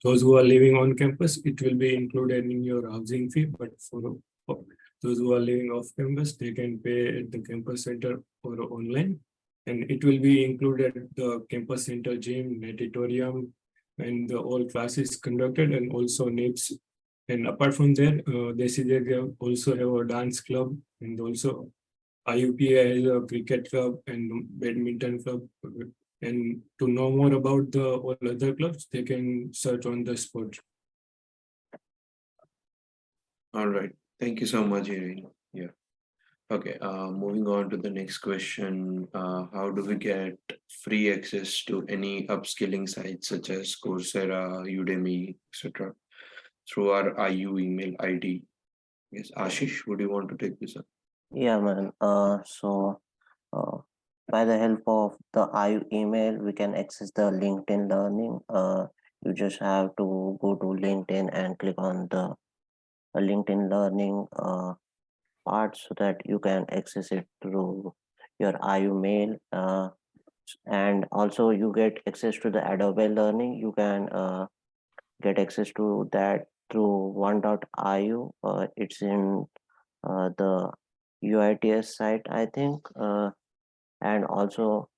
those who are living on campus, it will be included in your housing fee. But for those who are living off campus, they can pay at the campus center or online, and it will be included the campus center gym, natatorium, and all classes conducted, and also NIPS. And apart from that, they also have a dance club, and also IUPA has a cricket club and badminton club. And to know more about the all other clubs, they can search on the spot. All right. Thank you so much, Hiren. Yeah. Okay. Moving on to the next question. How do we get free access to any upskilling sites such as Coursera, Udemy, etc. through our IU email ID? Yes, Ashish, would you want to take this up? Yeah, man. Uh, by the help of the IU email, we can access the LinkedIn Learning. You just have to go to LinkedIn and click on the LinkedIn Learning part so that you can access it through your IU mail. And also you get access to the Adobe Learning. You can get access to that through one.iu. It's in the UITS site, I think. And also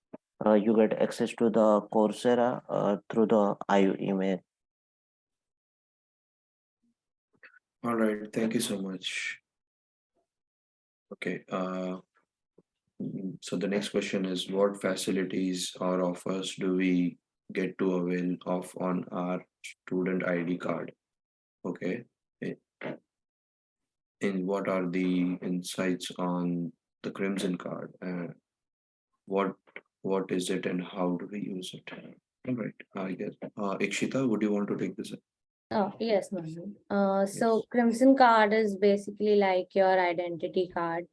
you get access to the Coursera through the IU email. All right. Thank you so much. Okay. So the next question is what facilities or offers do we get to avail of on our student ID card? Okay. Eh, And what are the insights on the Crimson card? What what is it and how do we use it? All right. I guess. Ikshita, would you want to take this up? Oh, yes, Manu. So Yes. Crimson card is basically like your identity card.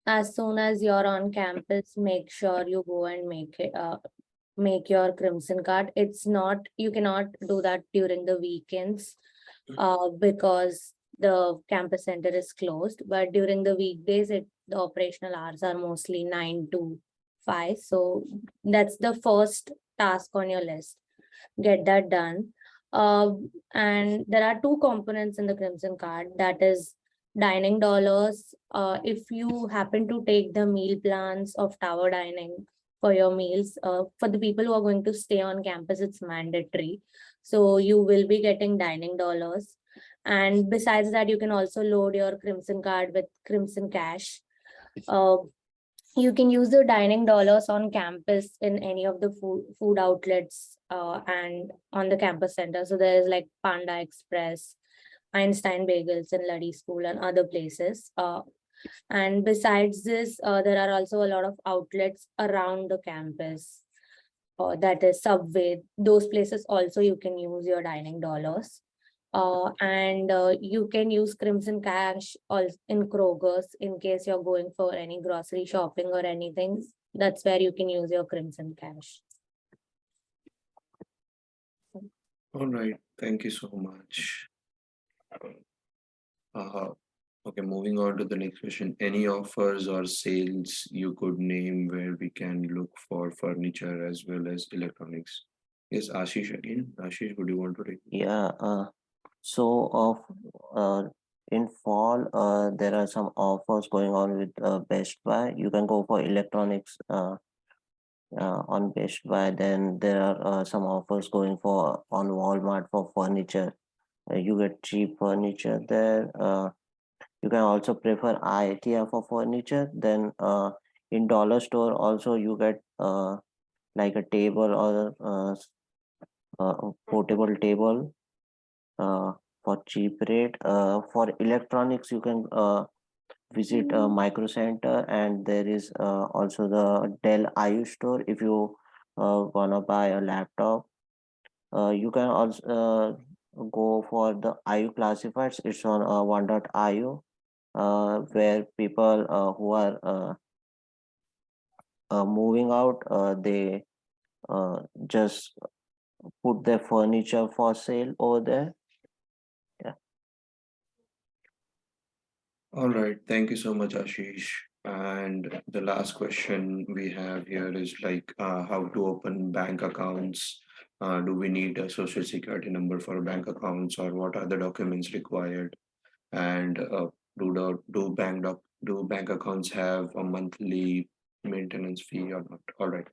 As soon as you're on campus, make sure you go and make your Crimson card. It's not, you cannot do that during the weekends because the campus center is closed, but during the weekdays the operational hours are mostly 9 to 5. So that's the first task on your list. Get that done. And there are two components in the Crimson card, that is dining dollars. If you happen to take the meal plans of tower dining for your meals, for the people who are going to stay on campus, it's mandatory. So you will be getting dining dollars. And besides that, you can also load your Crimson card with Crimson Cash. You can use the dining dollars on campus in any of the food outlets and on the campus center. So there is like Panda Express, Einstein Bagels in Luddy School and other places. And besides this, there are also a lot of outlets around the campus. That is Subway. Those places also you can use your dining dollars. And you can use Crimson Cash also in Kroger's in case you're going for any grocery shopping or anything. That's where you can use your Crimson Cash. All right, thank you so much. Okay, moving on to the next question. Any offers or sales you could name where we can look for furniture as well as electronics? Yes, Ashish again. Ashish, would you want to take? Yeah. So in fall, there are some offers going on with Best Buy. You can go for electronics on Best Buy. Then there are some offers going for on Walmart for furniture. You get cheap furniture there. You can also prefer IKEA for furniture. Then in dollar store also you get like a table or portable table for cheap rate. For electronics, you can visit Micro Center, and there is also the Dell IU store. If you wanna buy a laptop, you can also go for the IU classifieds. It's on one.io, where people who are moving out, they just put their furniture for sale over there. All right, thank you so much, Ashish. And the last question we have here is like how to open bank accounts. Do we need a social security number for bank accounts, or what are the documents required? And do bank accounts have a monthly maintenance fee or not? All right.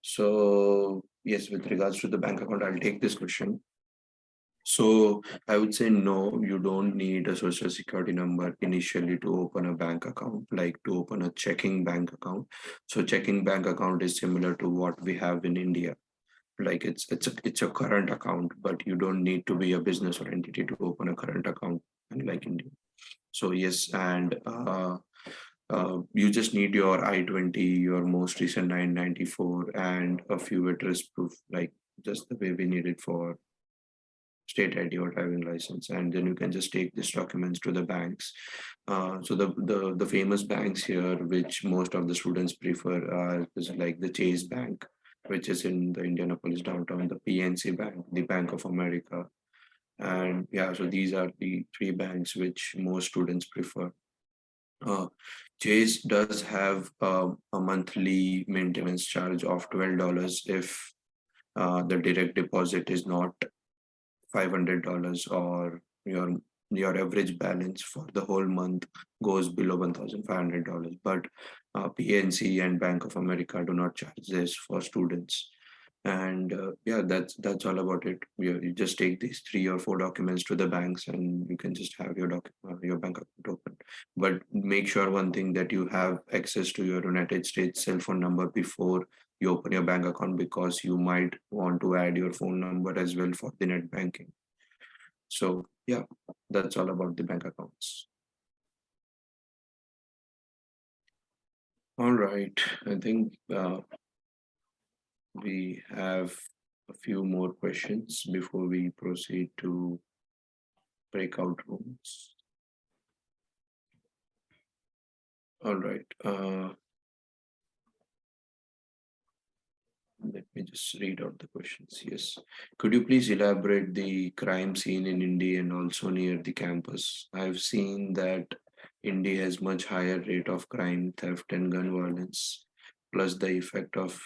So yes, with regards to the bank account, I'll take this question. So I would say no, you don't need a social security number initially to open a bank account, like to open a checking bank account. So checking bank account is similar to what we have in India. Like it's a current account, but you don't need to be a business or entity to open a current account, unlike India. So yes, and you just need your I-20, your most recent 994, and a few address proof, like just the way we need it for state ID or driving license, and then you can just take these documents to the banks. So the famous banks here, which most of the students prefer, is like the Chase Bank, which is in the Indianapolis downtown, the PNC Bank, the Bank of America, and yeah, so these are the three banks which most students prefer. Uh, Chase does have a monthly maintenance charge of $12 if the direct deposit is not $500, or your average balance for the whole month goes below $1,500. But PNC and Bank of America do not charge this for students. And yeah, that's all about it. You just take these 3 or 4 documents to the banks, and you can just have your bank account open. But make sure one thing, that you have access to your United States cell phone number before you open your bank account, because you might want to add your phone number as well for the net banking. So yeah, that's all about the bank accounts. All right, I think we have a few more questions before we proceed to breakout rooms. All right. Let me just read out the questions. Yes. Could you please elaborate the crime scene in India and also near the campus? I've seen that India has much higher rate of crime, theft, and gun violence, plus the effect of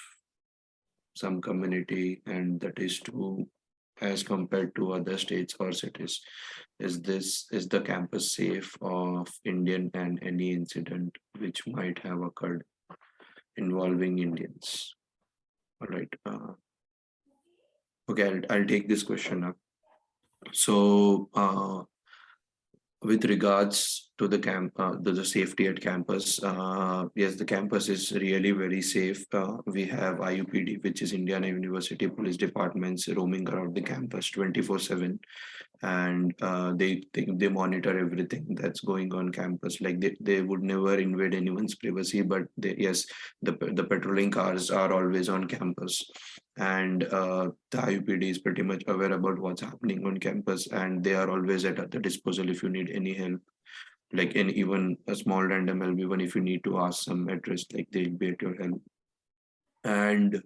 some community, and that is true as compared to other states or cities. Is the campus safe of Indian and any incident which might have occurred involving Indians? All right. Okay, I'll take this question up. So, with regards to the safety at campus, yes, the campus is really very safe. We have IUPD, which is Indiana University Police Departments, roaming around the campus 24/7, and they monitor everything that's going on campus. Like they would never invade anyone's privacy, but yes, the patrolling cars are always on campus, and the IUPD is pretty much aware about what's happening on campus, and they are always at the disposal if you need any help, like in even a small random help. Even if you need to ask some address, like they'll be at your help. And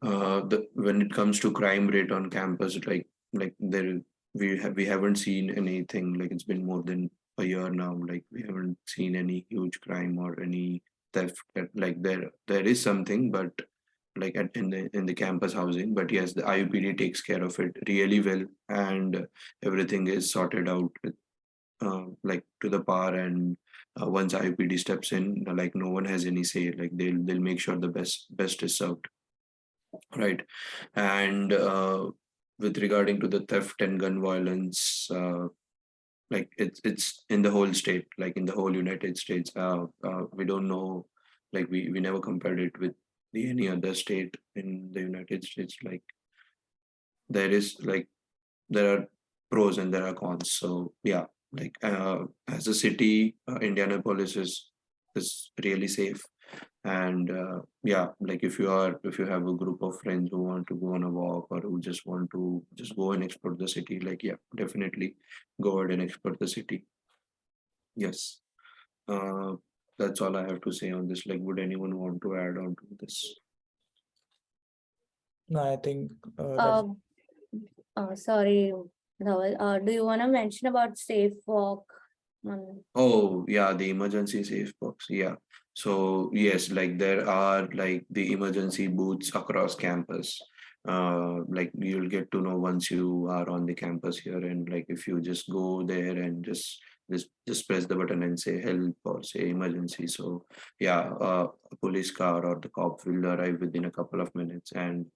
when it comes to crime rate on campus, like there we haven't seen anything. Like it's been more than a year now, like we haven't seen any huge crime or any theft. Like there is something, but like in the campus housing. But yes, the IUPD takes care of it really well, and everything is sorted out like to the par. And once IUPD steps in, like no one has any say. Like they'll make sure the best is served, right? And with regarding to the theft and gun violence, like it's in the whole state, like in the whole United States. We don't know, like we never compared it with any other state in the United States. Like there is like there are pros and there are cons. So yeah, like as a city, Indianapolis is really safe. And yeah, like if you have a group of friends who want to go on a walk or who just want to just go and explore the city, like yeah, definitely go ahead and explore the city. Yes. uh that's all I have to say on this. Like, would anyone want to add on to this? No, I think that's Sorry, Dhawal, do you want to mention about safe walk? Oh, yeah, the emergency safe box. Yeah. So yes, like there are like the emergency booths across campus. Like you'll get to know once you are on the campus here, and like if you just go there and just press the button and say help or say emergency. So yeah, a police car or the cop will arrive within a couple of minutes. And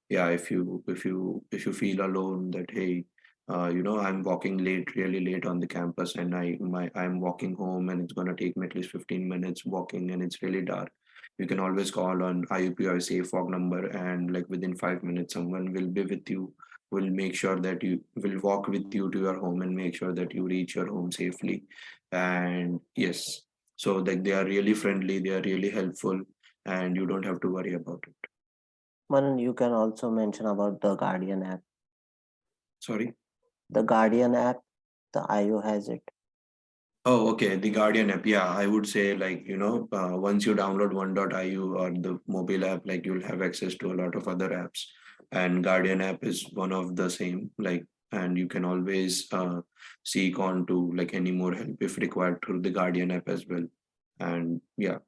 yeah, if you feel alone that hey, I'm walking late, really late on the campus, and I'm walking home, and it's gonna take me at least 15 minutes walking, and it's really dark. You can always call on IUPUI safe walk number, and like within 5 minutes, someone will be with you. Will make sure that you will walk with you to your home and make sure that you reach your home safely. And yes, so like they are really friendly, they are really helpful, and you don't have to worry about it. Manan, you can also mention about the Guardian app. Sorry. The Guardian app, the IU has it. Oh, okay. The Guardian app. Yeah, I would say like, once you download 1.IU or the mobile app, like you'll have access to a lot of other apps. And Guardian app is one of the same, like, and you can always seek on to like any more help if required through the Guardian app as well. And yeah,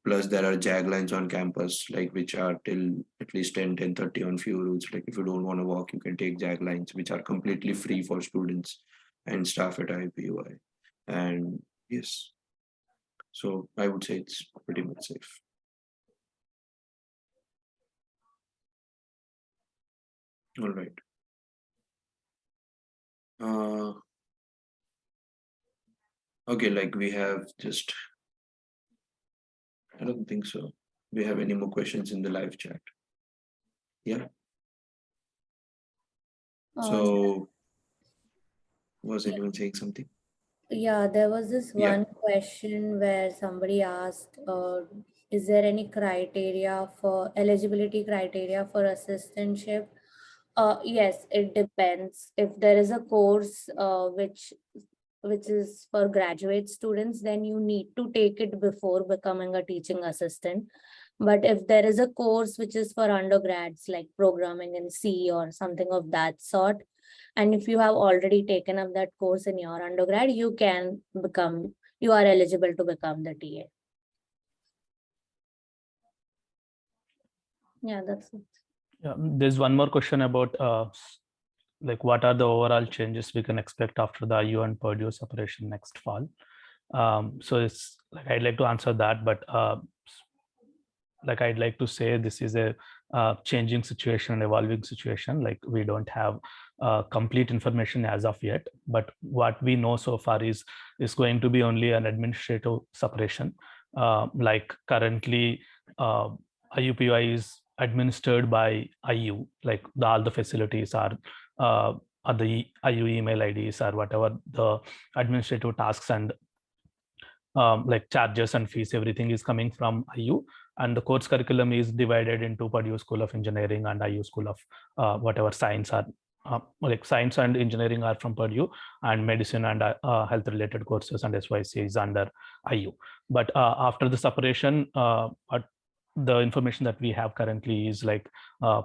plus there are jag lines on campus, like which are till at least 10:30 on few routes. Like if you don't want to walk, you can take jag lines, which are completely free for students and staff at IUPUI. And yes, so I would say it's pretty much safe. All right. Okay, like we have just, I don't think so. We have any more questions in the live chat? Yeah. So was anyone saying something? Yeah, there was this Yeah. one question where somebody asked, is there any criteria for eligibility criteria for assistantship? Yes, it depends. If there is a course which is for graduate students, then you need to take it before becoming a teaching assistant. But if there is a course which is for undergrads, like programming in C or something of that sort, and if you have already taken up that course in your undergrad, you you are eligible to become the TA. Yeah, that's it. Yeah, there's one more question about like what are the overall changes we can expect after the IU and Purdue separation next fall. So it's like I'd like to answer that, but like I'd like to say this is a changing situation and evolving situation. Like we don't have complete information as of yet, but what we know so far is going to be only an administrative separation. Like currently IUPUI is administered by IU, like all the facilities are the IU email IDs or whatever the administrative tasks and like charges and fees, everything is coming from IU, and the course curriculum is divided into Purdue School of Engineering and IU School of whatever science are like science and engineering are from Purdue, and medicine and health related courses and SYC is under IU. But after the separation, the information that we have currently is like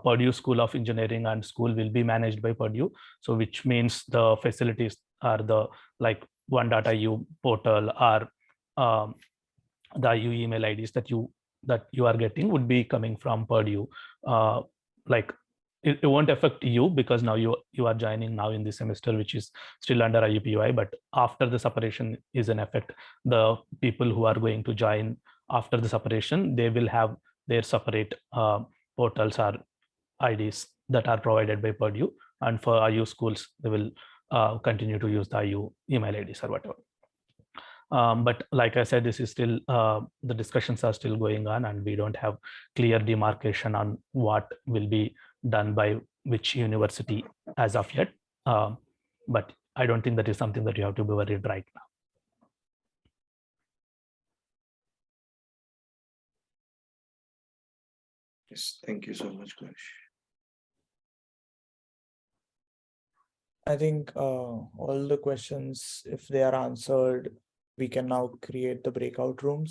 Purdue School of Engineering and school will be managed by Purdue. So which means the facilities are the like one.iu portal or the IU email IDs that you are getting would be coming from Purdue. Like it won't affect you because now you are joining now in this semester, which is still under IUPUI. But after the separation is in effect, the people who are going to join after the separation, they will have their separate portals or IDs that are provided by Purdue, and for IU schools, they will continue to use the IU email IDs or whatever. But like I said, this is still the discussions are still going on, and we don't have clear demarcation on what will be done by which university as of yet. But I don't think that is something that you have to be worried right now. Yes, thank you so much, Ganesh. I think all the questions, if they are answered, we can now create the breakout rooms.